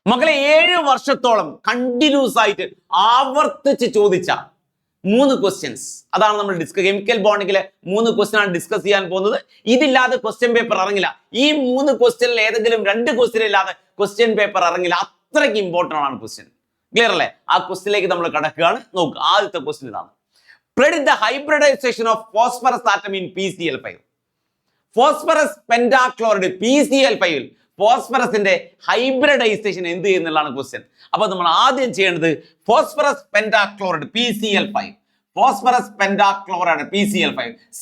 മക്കളെ 7 വർഷത്തോളം കണ്ടിന്യൂസ് ആയിട്ട് ആവർത്തിച്ച് ചോദിച്ച 3 ക്വസ്റ്റ്യൻസ് അതാണ് നമ്മൾ കെമിക്കൽ ബോണ്ടിങ്ങിലെ 3 ക്വസ്റ്റ്യൻ ആണ് ഡിസ്കസ് ചെയ്യാൻ പോകുന്നത്. ഇതില്ലാതെ ക്വസ്റ്റ്യൻ പേപ്പർ ഇറങ്ങില്ല. ഈ 3 ക്വസ്റ്റ്യനിൽ ഏതെങ്കിലും 2 ക്വസ്റ്റ്യൻ ഇല്ലാതെ ക്വസ്റ്റ്യൻ പേപ്പർ ഇറങ്ങില്ല. അത്രയ്ക്ക് ഇമ്പോർട്ടൻ്റ് ആണ് ക്വസ്റ്റ്യൻ. ക്ലിയർ അല്ലേ? ആ ക്വസ്റ്റ്യനിലേക്ക് നമ്മൾ കടക്കുകയാണ്. നോക്കുക, ആദ്യത്തെ ക്വസ്റ്റ്യൻ ഇതാണ്. Predict the hybridization of phosphorus atom in PCl5. Phosphorus pentachloride PCl5 ഫോസ്ഫറസിന്റെ ഹൈബ്രിഡൈസേഷൻ എന്ത് ചെയ്യുന്നുള്ളതാണ് ക്വസ്റ്റ്യൻ. അപ്പൊ നമ്മൾ ആദ്യം ചെയ്യേണ്ടത് phosphorus pentachloride PCl5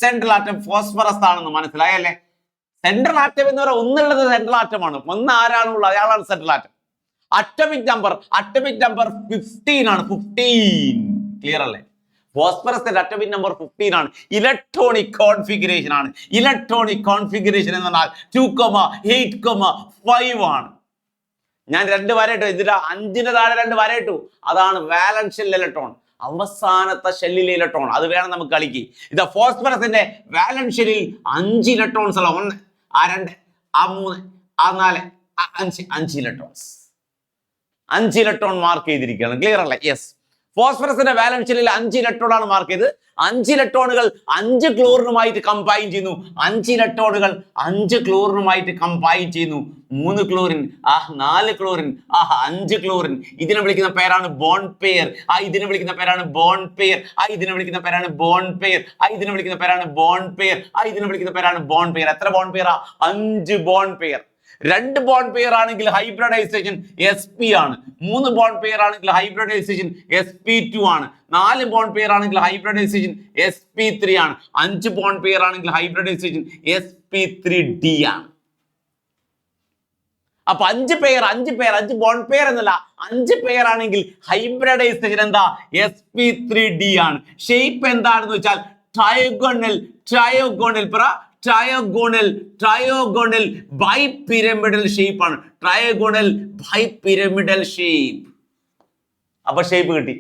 central atom phosphorus ആണെന്ന് മനസ്സിലായല്ലേ? സെൻട്രൽ ആറ്റം എന്ന് പറയുന്നത് ഒന്നുള്ളത് സെൻട്രൽ ആറ്റമാണ്. ഒന്ന് ആരാണുള്ളത്? അയാളാണ് സെൻട്രൽ ആറ്റം. അറ്റോമിക് നമ്പർ 15 ആണ്. 15 ക്ലിയർ അല്ലേ? ഫോസ്ഫറസിന്റെ അറ്റോമിക് നമ്പർ 15 ആണ്. ഇലക്ട്രോണിക് കോൺഫിഗറേഷൻ ആണ്. ഇലക്ട്രോണിക് കോൺഫിഗറേഷൻ എന്ന് പറഞ്ഞാൽ 2,8,5 ആണ്. ഞാൻ 2 വരയിട്ടു. ഇതിന്റെ 5ന് താഴെ 2 വരയിട്ടു. അതാണ് വാലൻസ് ഷെൽ ഇലക്ട്രോൺ, അവസാനത്തെ ഷെല്ലിലെ ഇലക്ട്രോൺ. അത് വേണം നമുക്ക് കളിക്ക്. ഇത് ഫോസ്ഫറസിന്റെ വാലൻസ് ഷെല്ലിൽ 5 ഇലക്ട്രോൺസ് ഉള്ള 1, 2, 3, 4, 5 ഇലക്ട്രോൺസ്. 5 ഇലക്ട്രോൺ മാർക്ക് ചെയ്തിരിക്കുകയാണ്. ക്ലിയർ അല്ലേ? യെസ്. ഫോസ്ഫറസിന്റെ വാലൻസ് ഷെല്ലിൽ 5 ഇലക്ട്രോൺ ആണ് മാർക്ക് ചെയ്ത്. 5 ഇലക്ട്രോണുകൾ 5 ക്ലോറിനുമായിട്ട് കമ്പൈൻ ചെയ്യുന്നു. 5 ഇലക്ട്രോണുകൾ 5 ക്ലോറിനുമായിട്ട് കമ്പൈൻ ചെയ്യുന്നു. 3 ക്ലോറിൻ, 4 ക്ലോറിൻ, 5 ക്ലോറിൻ. ഇതിനെ വിളിക്കുന്ന പേരാണ് ബോണ്ട് പെയർ. ഇതിനെ വിളിക്കുന്ന പേരാണ് ബോണ്ട് പെയർ. ഇതിനെ വിളിക്കുന്ന പേരാണ് ബോണ്ട് പെയർ. ഇതിനെ വിളിക്കുന്ന പേരാണ് ബോണ്ട് പെയർ. ഇതിനെ വിളിക്കുന്ന പേരാണ് ബോണ്ട് പെയർ. എത്ര ബോണ്ട് പെയറാ? 5 ബോണ്ട് പെയർ. 2 ബോണ്ട് പെയർ ആണെങ്കിൽ ഹൈബ്രിഡൈസേഷൻ sp ആണ്. 3 ബോണ്ട് പെയർ ആണെങ്കിൽ ഹൈബ്രിഡൈസേഷൻ sp2 ആണ്. 4 ബോണ്ട് പെയർ ആണെങ്കിൽ ഹൈബ്രിഡൈസേഷൻ sp3 ആണ്. 5 ബോണ്ട് പെയർ ആണെങ്കിൽ ഹൈബ്രിഡൈസേഷൻ sp3d ആണ്. അപ്പൊ 5 ബോണ്ട് പെയർ എന്നല്ല, 5 പെയർ ആണെങ്കിൽ ഹൈബ്രിഡൈസേഷൻ എന്താ? sp3d ആണ്. ഷേപ്പ് എന്താണെന്ന് വെച്ചാൽ ട്രയോഗോണൽ ബൈപിരമിഡൽ ഷേപ്പ് ആണ്. ട്രയോഗോണൽ ബൈപിരമിഡൽ ഷേപ്പ്. അപ്പൊ ഷേപ്പ് കിട്ടി.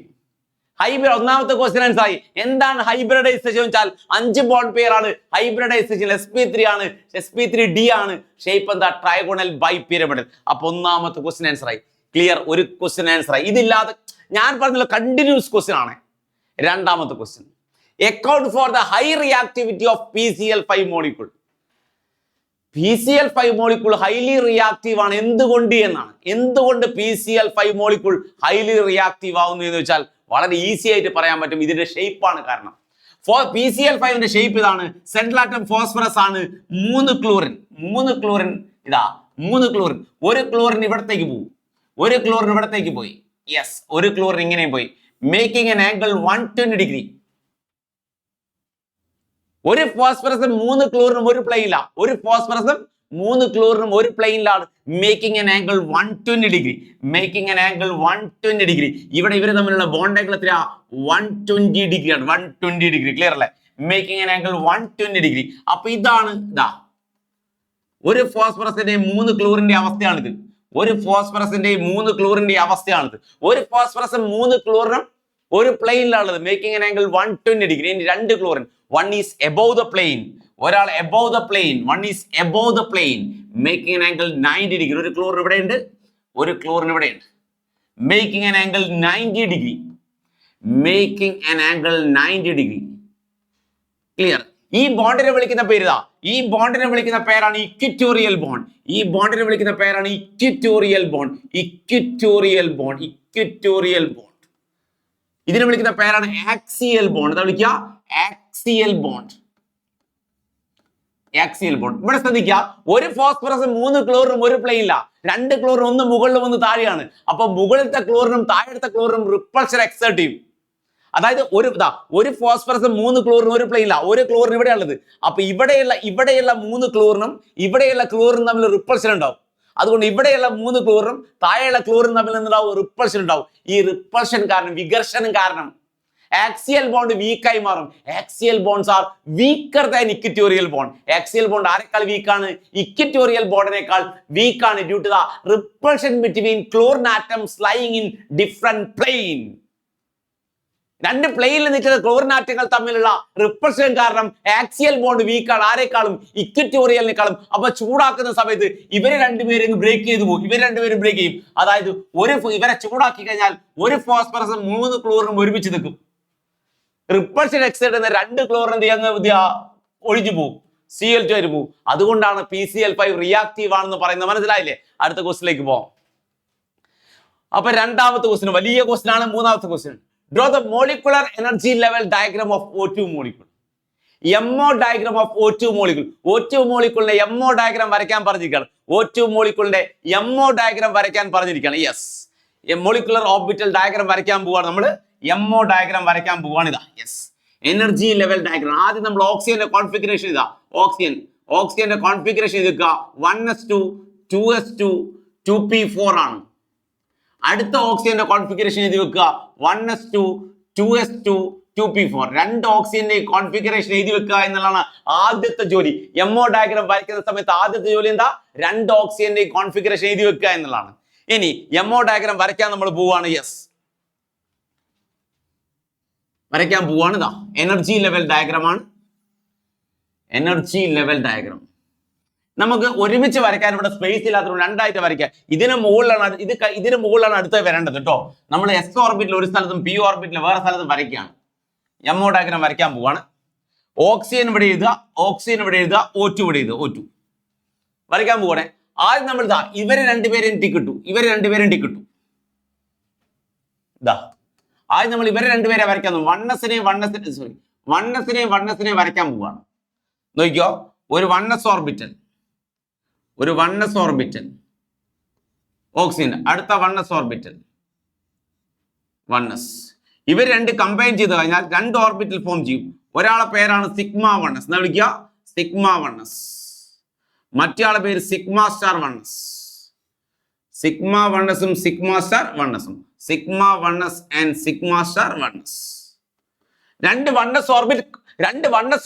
ഒന്നാമത്തെ ക്വസ്റ്റ്യൻ ആൻസർ ആയി. എന്താണ് ഹൈബ്രിഡൈസേഷൻ വെച്ചാൽ 5 ബോണ്ട് പെയർ ആണ്. ഹൈബ്രിഡൈസേഷൻ sp3 ആണ്, sp3d ആണ്. ഷേപ്പ് എന്താ? ട്രയോഗോണൽ ബൈപിരമിഡൽ. അപ്പൊ ഒന്നാമത്തെ ക്വസ്റ്റ്യൻ ആൻസർ ആയി. ക്ലിയർ? ഒരു ക്വസ്റ്റ്യൻ ആൻസർ ആയി. ഇതില്ലാതെ ഞാൻ പറഞ്ഞല്ലോ കണ്ടിന്യൂസ് ക്വസ്റ്റ്യൻ ആണ്. രണ്ടാമത്തെ question, account for the high reactivity of PCl5 molecule. PCl5 molecule highly reactive ആണ്. എന്തുകൊണ്ട് എന്നാണ്. എന്തുകൊണ്ട് PCl5 മോളിക്യൂൾ ഹൈലി റിയാക്റ്റീവ് ആവുന്നു എന്ന് വെച്ചാൽ വളരെ ഈസി ആയിട്ട് പറയാൻ പറ്റും. ഇതിന്റെ ഷേപ്പാണ് കാരണം. PCl5ന്റെ ഷേപ്പ് ഇതാണ്. സെൻട്രൽ ആറ്റം ഫോസ്ഫറസ് ആണ്. 3 ക്ലോറിൻ. ഇതാ 3 ക്ലോറിൻ. ഒരു ക്ലോറിൻ ഇവിടത്തേക്ക് പോകും, ഒരു ക്ലോറിൻ ഇവിടത്തേക്ക് പോയി. യെസ്, ഒരു ക്ലോറിൻ ഇങ്ങനെയും പോയി. Making an angle 120 degree. ഒരു ഫോസ്ഫറസും 3 ക്ലോറിനും ഒരു പ്ലെയിനില്ല. ഒരു ഫോസ്ഫറസും 3 ക്ലോറിനും ഒരു പ്ലെയിനിലാണ്. Making an angle 120 degree. ഇവിടെ ഇവര് തമ്മിലുള്ള ബോണ്ട് ആംഗിൾ എത്രയാ? 120 ഡിഗ്രിയാണ്. 120 ഡിഗ്രി. ക്ലിയർ അല്ലേ? Making an angle 120 degree. അപ്പൊ ഇതാണ് ഒരു ഫോസ്ഫറസിന്റെ 3 ക്ലോറിന്റെ അവസ്ഥയാണിത്. ഒരു ഫോസ്ഫറസിന്റെ 3 ക്ലോറിന്റെ അവസ്ഥയാണിത്. ഒരു ഫോസ്ഫറസും 3 ക്ലോറിനും ഒരു പ്ലെയിനിലാണുള്ളത്. Making an angle 120 degree. ഇനി 2 chlorine, one is above the plane, ഒരാൾ above the plane, one is above the plane, making an angle 90 degree. ഒരു ക്ലോറിൻ ഇവിടെ ഉണ്ട്, ഒരു ക്ലോറിൻ ഇവിടെ ഉണ്ട്. making an angle 90 degree. Clear? ഈ ബോണ്ടിനെ വിളിക്കുന്ന പേര് ഇതാ. ഈ ബോണ്ടിനെ വിളിക്കുന്ന പേരാണ് ഇക്വിറ്റോറിയൽ ബോണ്ട്. ഇതിനെ വിളിക്കുന്ന പേരാണ് ആക്സിയൽ ബോണ്ട്. എന്താ വിളിക്കുക? Axial bond. ഇവിടെ ശ്രദ്ധിക്കുക, ഒരു ഫോസ്ഫറസ് 3 ക്ലോറിനും ഒരു പ്ലെയിനില്ല. 2 ക്ലോറിനും ഒന്ന് മുകളിലും ഒന്ന് താഴെയാണ്. അപ്പൊ മുകളിലത്തെ ക്ലോറിനും താഴത്തെ ക്ലോറിനും റിപ്പൾഷൻ എക്സേർട്ട് ചെയ്യും. അതായത് ഒരു ഫോസ്ഫറസ് 3 ക്ലോറിനും ഒരു പ്ലെയിനില്ല. ഒരു ക്ലോറിൻ ഇവിടെയുള്ളത്. അപ്പൊ ഇവിടെയുള്ള 3 ക്ലോറിനും ഇവിടെയുള്ള ക്ലോറിനും തമ്മിൽ റിപ്പൾഷൻ ഉണ്ടാവും. അതുകൊണ്ട് ഇവിടെയുള്ള 3 ക്ലോറിനും താഴെയുള്ള ക്ലോറിനും തമ്മിൽ എന്തുണ്ടാവും? റിപ്പൾഷൻ ഉണ്ടാവും. ഈ റിപ്പൾഷൻ കാരണം, വികർഷണം കാരണം ആക്സിയൽ ബോണ്ട് വീക്കായി മാറും. Axial bonds are weaker than equatorial bond. Axial bond ആരെക്കാൾ വീക്കാണ്? ഇക്വിറ്റോറിയൽ ബോണ്ടിനേക്കാൾ വീക്കാണ്. Due to the repulsion between chlorine atoms lying in different plane. രണ്ട് പ്ലെയിനിൽ നിൽക്കുന്ന ക്ലോറിൻ ആറ്റങ്ങൾ തമ്മിലുള്ള റിപ്പൾഷൻ കാരണം ആക്സിയൽ ബോണ്ട് വീക്കാണ്, ആരെക്കാളും ഇക്വറ്റോറിയലിനേക്കാളും. അപ്പൊ ചൂടാക്കുന്ന സമയത്ത് ഇവരെ രണ്ടുപേരും ബ്രേക്ക് ചെയ്തു പോകും, ഇവർ രണ്ടുപേരും ബ്രേക്ക് ചെയ്യും. അതായത് ഇവരെ ചൂടാക്കി കഴിഞ്ഞാൽ ഒരു ഫോസ്ഫറസും 3 ക്ലോറിനും ഒരുമിച്ച് നിൽക്കും. റിപ്പൾഷൻ എക്സൈഡ് എന്ന 2 ക്ലോറിൻ ഒഴിഞ്ഞു പോകും, Cl2 ആയിട്ട് പോകും. അതുകൊണ്ടാണ് PCl5 റിയാക്റ്റീവ് ആണെന്ന് പറയുന്നത്. മനസ്സിലായില്ലേ? അടുത്ത ക്വസ്റ്റിലേക്ക് പോകാം. അപ്പൊ രണ്ടാമത്തെ ക്വസ്റ്റ്യൻ വലിയ ക്വസ്റ്റ്യൻ ആണ്. മൂന്നാമത്തെ question, draw the molecular energy level diagram of O2 molecule. MO diagram of O2 molecule. O2 മോളിക്യൂളിന്റെ MO diagram വരയ്ക്കാൻ പറഞ്ഞിരിക്കുകയാണ്. O2 മോളിക്യൂളിന്റെ MO ഡയഗ്രാം വരയ്ക്കാൻ പറഞ്ഞിരിക്കുകയാണ്. യെസ്, മോളിക്കുലർ ഓർബിറ്റൽ ഡയഗ്രാം വരയ്ക്കാൻ പോവാണ് നമ്മൾ. MO ഡയഗ്രാം വരയ്ക്കാൻ പോവാണ്. ഇതാ യെസ്, എനർജി ലെവൽ ഡയഗ്രാം. ആദ്യം നമ്മൾ ഓക്സിജന്റെ കോൺഫിഗറേഷൻ ഇതാ. ഓക്സിജന്റെ കോൺഫിഗറേഷൻ ഇതൊക്കെ 1s2 2s2 2p4 ആണ്. അടുത്ത ഓക്സിജന്റെ കോൺഫിഗറേഷൻ എഴുതി വെക്കുക 1s2 2s2 2p4. 2 ഓക്സിജന്റെ കോൺഫിഗറേഷൻ എഴുതി വെക്കുക എന്നുള്ളതാണ് ആദ്യത്തെ ജോലി. MO ഡയഗ്രാം വരയ്ക്കുന്ന സമയത്ത് ആദ്യത്തെ ജോലി എന്താ? 2 ഓക്സിജന്റെ കോൺഫിഗറേഷൻ എഴുതി വെക്കുക എന്നുള്ളതാണ്. ഇനി MO ഡയഗ്രാം വരയ്ക്കാൻ നമ്മൾ പോവാണ്. യെസ്, വരയ്ക്കാൻ പോവാണ്. ഇതാ എനർജി ലെവൽ ഡയഗ്രാം ആണ്. എനർജി ലെവൽ ഡയഗ്രാം നമുക്ക് ഒരുമിച്ച് വരയ്ക്കാൻ ഇവിടെ സ്പേസ് ഇല്ലാത്തതുകൊണ്ട് രണ്ടായിട്ട് വരയ്ക്കാം. ഇതിന് മുകളിലാണ് അടുത്ത് വരേണ്ടത് കേട്ടോ. നമ്മൾ S ഓർബിറ്റിൽ ഒരു സ്ഥലത്തും P ഓർബിറ്റിൽ വേറെ സ്ഥലത്തും വരയ്ക്കുകയാണ്. MO ഡയഗ്രാം വരയ്ക്കാൻ പോവാണ്. ഓക്സിജൻ ഇവിടെ എഴുതുക, O2 ഇവിടെ എഴുതുക, O2 വരയ്ക്കാൻ പോവാണേ. ആദ്യം നമ്മൾ ഇതാ ഇവരെ രണ്ടുപേരും ടിക്കിട്ടു. ഇതാ ആദ്യം നമ്മൾ ഇവരെ രണ്ടുപേരെ വരയ്ക്കാൻ വണ്ണസിനെ വരയ്ക്കാൻ പോവാണ്. നോക്കിയോ, ഒരു 1s ഓർബിറ്റൽ ഓക്സിജൻ, അടുത്ത 1s ഓർബിറ്റൽ 1s. ഇവർ രണ്ട് കമ്പൈൻ ചെയ്ത് കഴിഞ്ഞാൽ 2 ഓർബിറ്റൽ ഫോം ചെയ്യും. ഒരാളെ പേരാണ് σ1s എന്നാ വിളിക്കുക, σ1s. മറ്റേ പേര് σ*1s. σ1s-ഉം σ*1s-ഉം σ1s and σ*1s. രണ്ട് 1s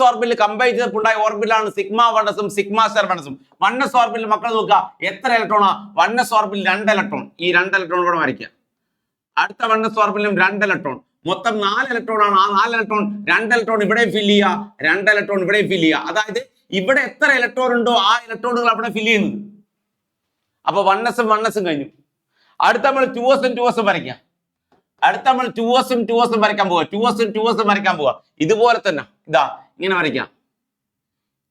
ഓർബിറ്റിൽ കമ്പൈൻ ചെയ്തപ്പോണ്ടായ ഓർബിറ്റിലാണ് σ1s-ഉം σ*1s-ഉം. 1s ഓർബിറ്റിൽ മക്കൾ നോക്കുക എത്ര ഇലക്ട്രോണാ? 1s ഓർബിറ്റിൽ 2 electron. ഈ 2 ഇലക്ട്രോൺ ഇവിടെ വരയ്ക്കുക. അടുത്ത 1s ഓർബിറ്റിലും 2 ഇലക്ട്രോൺ. മൊത്തം 4 ഇലക്ട്രോൺ ആണ്. ആ 4 ഇലക്ട്രോൺ 2 ഇലക്ട്രോൺ ഇവിടെ ഫില്ല് ചെയ്യുക, 2 ഇലക്ട്രോൺ ഇവിടെ ഫില്ല് ചെയ്യുക. അതായത് ഇവിടെ എത്ര ഇലക്ട്രോൺ ഉണ്ടോ ആ ഇലക്ട്രോണുകൾ അവിടെ ഫില്ല് ചെയ്യുന്നത്. അപ്പൊ 1s-ഉം കഴിഞ്ഞു. അടുത്ത നമ്മൾ 2s-ഉം വരയ്ക്കുക. വരയ്ക്കാൻ പോവുക. 2s-ഉം വരയ്ക്കാൻ പോവുക. ഇതുപോലെ തന്നെ ഇതാ ഇങ്ങനെ വരയ്ക്കാം.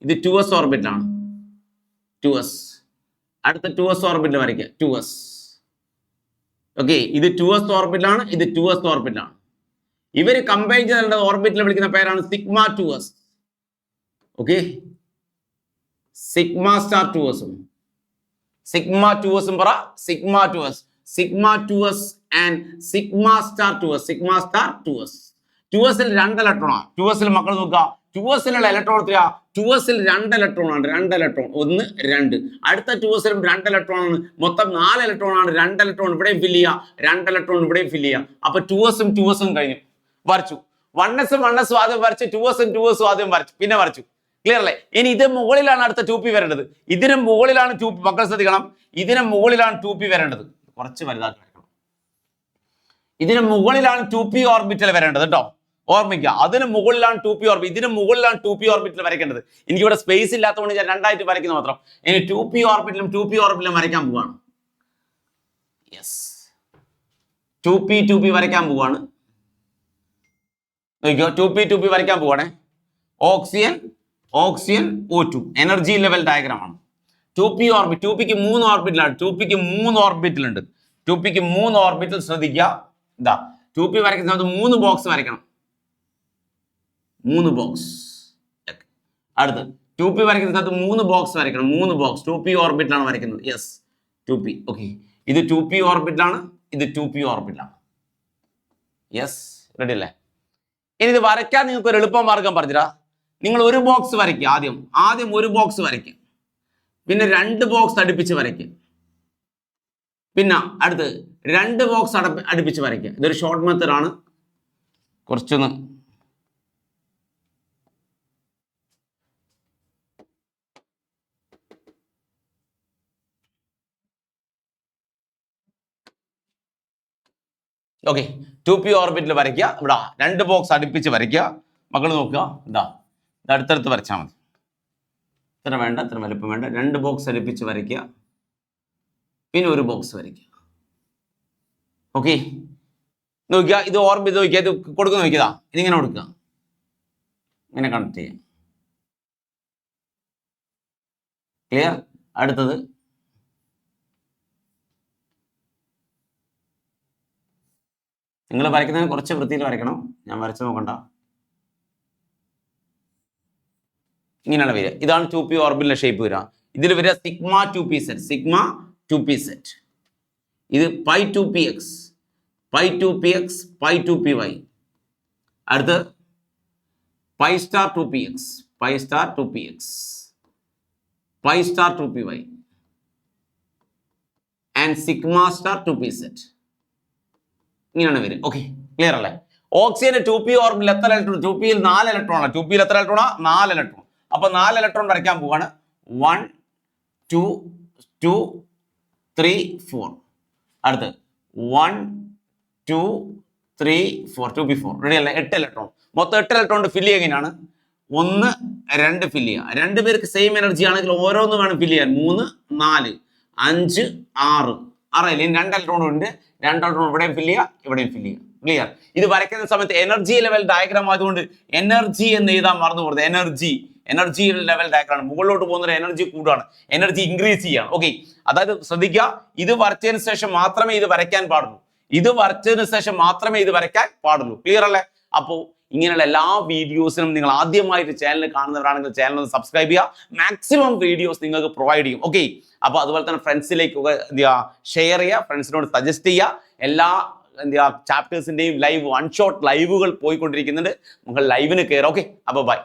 ഇത് 2s ഓർബിറ്റാണ്. 2s. അടുത്ത 2s ഓർബിറ്റിൽ വരയ്ക്കുക. 2s. ഓക്കെ, ഇത് 2s ഓർബിറ്റിലാണ്, ഇത് 2s ഓർബിറ്റാണ്. ഇവര് കമ്പൈൻ ചെയ്ത ഓർബിറ്റിൽ വിളിക്കുന്ന പേരാണ് σ2s. ഓക്കെ, σ*2s-ഉം പറ, σ2s and σ*2s. 2s-ൽ 2 ഇലക്ട്രോണാണ്. 2s-ൽ മക്കൾ നോക്കുക, 2s-ലുള്ള ഇലക്ട്രോൺ എത്രയാ? 2s-ൽ 2 ഇലക്ട്രോൺ ആണ്. 2 ഇലക്ട്രോൺ, 1 2. അടുത്ത 2s-ലും 2 ഇലക്ട്രോൺ ആണ്. മൊത്തം 4 ഇലക്ട്രോൺ ആണ്. 2 ഇലക്ട്രോൺ ഇവിടെയും ഫില്ല് ചെയ്യുക, 2 ഇലക്ട്രോൺ ഇവിടെയും ഫില്ല് ചെയ്യുക. അപ്പൊ 2s-ഉം കഴിഞ്ഞു, വരച്ചു. 1s-ഉം ആദ്യം വരച്ചു, 2s-ഉം ആദ്യം വരച്ചു, പിന്നെ വരച്ചു. ക്ലിയർ അല്ലേ? ഇനി ഇത് മുകളിലാണ് അടുത്ത 2p വരേണ്ടത്. ഇതിന് മുകളിലാണ് 2p. മക്കൾ ശ്രദ്ധിക്കണം, ഇതിന് മുകളിലാണ് 2p വരേണ്ടത്. കുറച്ച് വലുതാക്കി വരക്കണം. ഇതിന് മുകളിലാണ് 2p ഓർബിറ്റൽ വരേണ്ടത് കേട്ടോ. ഓർമ്മിക്കുക, അതിന് മുകളിലാണ് 2p ഓർബിറ്റ്, ഇതിന് മുകളിലാണ് 2p ഓർബിറ്റൽ വരയ്ക്കേണ്ടത്. എനിക്കിവിടെ സ്പേസ് ഇല്ലാത്തതുകൊണ്ട് ഞാൻ രണ്ടായിട്ട് വരയ്ക്കുന്നത് മാത്രം. ഇനി 2p ഓർബിറ്റിലും വരയ്ക്കാൻ പോവാണ്. യെസ്, 2p വരയ്ക്കാൻ പോവാണ്. നോക്കിയോ, 2p വരയ്ക്കാൻ പോവാണേ. Oxygen O2 energy level diagram ആണ്. 2p orbit, 2pക്ക് 3 ഓർബിറ്റലാണ്. 2pക്ക് 3 ഓർബിറ്റലുണ്ട്. 2pക്ക് 3 ഓർബിറ്റൽ ശ്രദ്ധിക്കുക. ഇതാ 2p വരയ്ക്കുന്ന സമയത്ത് 3 ബോക്സ് വരയ്ക്കണം. 3 ബോക്സ്. അടുത്ത് 2p വരയ്ക്കുന്ന സ്ഥലത്ത് 3 ബോക്സ് വരയ്ക്കണം. 3 ബോക്സ് 2p ഓർബിറ്റിലാണ് വരയ്ക്കുന്നത്. Yes, 2p. ഓക്കെ, ഇത് 2p ഓർബിറ്റിലാണ്, ഇത് 2p ഓർബിറ്റിലാണ്. യെസ്, റെഡി അല്ലേ? ഇനി ഇത് വരയ്ക്കാൻ നിങ്ങൾക്ക് ഒരു എളുപ്പ മാർഗം പറഞ്ഞിരാ. നിങ്ങൾ ഒരു ബോക്സ് വരയ്ക്കുക. ആദ്യം ഒരു ബോക്സ് വരയ്ക്കുക, പിന്നെ 2 ബോക്സ് അടുപ്പിച്ച് വരയ്ക്കുക, പിന്നെ അടുത്ത് 2 ബോക്സ് അടുപ്പിച്ച് വരയ്ക്കുക. ഇതൊരു ഷോർട്ട് മെത്തേഡ് ആണ്. കുറച്ചൊന്ന് ഓക്കെ, 2p ഓർബിറ്റിൽ വരയ്ക്കുക. ഇവിടെ 2 ബോക്സ് അടുപ്പിച്ച് വരയ്ക്കുക. മക്കൾ നോക്കുക, ഇതാ ഇത് അടുത്തടുത്ത് വരച്ചാൽ മതി. ഇത്ര വേണ്ട, ഇത്ര വലുപ്പം വേണ്ട. 2 ബോക്സ് അടുപ്പിച്ച് വരയ്ക്കുക, പിന്നെ ഒരു ബോക്സ് വരയ്ക്കുക. ഓക്കെ, നോക്കുക, ഇത് ഓർബിറ്റ് നോക്കിയാൽ ഇത് കൊടുക്കുന്ന നോക്കിയതാ, ഇതിങ്ങനെ കൊടുക്കുക, ഇങ്ങനെ കണക്ട് ചെയ്യാം. ക്ലിയർ? അടുത്തത് നിങ്ങൾ വരയ്ക്കുന്നതിന് കുറച്ച് വൃത്തിയിൽ വരയ്ക്കണം. ഞാൻ വരച്ച് നോക്കണ്ട. ഇങ്ങനെയാണ് വരിക. ഇതാണ് 2p ഓർബിറ്റിലെ ഷേപ്പ് വരിക. ഇതിൽ വരിക sigma 2p zed, sigma 2p zed. ഇത് pi 2px, pi 2px, pi 2py. അടുത്ത് pi star 2px, pi star 2px, pi star 2py and sigma star 2p zed. ഇങ്ങനെയാണ് വരിക. ഓക്കെ, ക്ലിയർ അല്ലേ? ഓക്സിജന് 2p ഓർബിറ്റിൽ എത്ര electron? 2pയിൽ 4 electron ആണ്. 2pയിൽ എത്ര ഇലക്ട്രോണാ? 4 electron. അപ്പൊ 4 electron വരയ്ക്കാൻ പോവാണ്. 1 2 2 3 4. അടുത്ത് 1 2 3 4, 2p4. റെഡി അല്ലേ? 8 ഇലക്ട്രോൺ. മൊത്തം 8 ഇലക്ട്രോൺ ഫില്ല് ചെയ്യുന്നതിനാണ് 1 2 ഫില്ല് ചെയ്യുക. 2 പേർക്ക് സെയിം എനർജി ആണെങ്കിൽ ഓരോന്ന് വേണം ഫില്ല് ചെയ്യാൻ. 3 4 5 6 6 2 ഇലക്ട്രോൺ ഉണ്ട്. 2 ഇലക്ട്രോൺ ഇവിടെയും ഫില്ല് ചെയ്യുക, ഇവിടെയും ഫില്ല് ചെയ്യുക. ക്ലിയർ? ഇത് വരയ്ക്കുന്ന സമയത്ത് എനർജി ലെവൽ ഡയഗ്രാം ആയതുകൊണ്ട് എനർജി എന്ന് എഴുതാൻ മറന്നു പോകുന്നത്. Energy level diagram. മുകളിലോട്ട് പോകുന്ന എനർജി കൂടുകയാണ്, എനർജി ഇൻക്രീസ് ചെയ്യാണ്. ഓക്കെ, അതായത് ശ്രദ്ധിക്കുക, ഇത് വരച്ചതിന് ശേഷം മാത്രമേ ഇത് വരയ്ക്കാൻ പാടുള്ളൂ. ഇത് വരച്ചതിന് ശേഷം മാത്രമേ ഇത് വരയ്ക്കാൻ പാടുള്ളൂ. ക്ലിയർ അല്ലേ? അപ്പോൾ ഇങ്ങനെയുള്ള എല്ലാ വീഡിയോസിനും നിങ്ങൾ ആദ്യമായിട്ട് ചാനൽ കാണുന്നവരാണെങ്കിൽ ചാനൽ ഒന്ന് സബ്സ്ക്രൈബ് ചെയ്യുക. മാക്സിമം വീഡിയോസ് നിങ്ങൾക്ക് പ്രൊവൈഡ് ചെയ്യും. ഓക്കെ, അപ്പോൾ അതുപോലെ തന്നെ ഫ്രണ്ട്സിലേക്കൊക്കെ ഷെയർ ചെയ്യുക, ഫ്രണ്ട്സിനോട് സജസ്റ്റ് ചെയ്യുക. എല്ലാ ചാപ്റ്റേഴ്സിന്റെയും ലൈവ് 1 ഷോട്ട് ലൈവുകൾ പോയിക്കൊണ്ടിരിക്കുന്നുണ്ട്. നമുക്ക് ലൈവിന് കയറാം. ഓക്കെ, അപ്പോൾ ബൈ.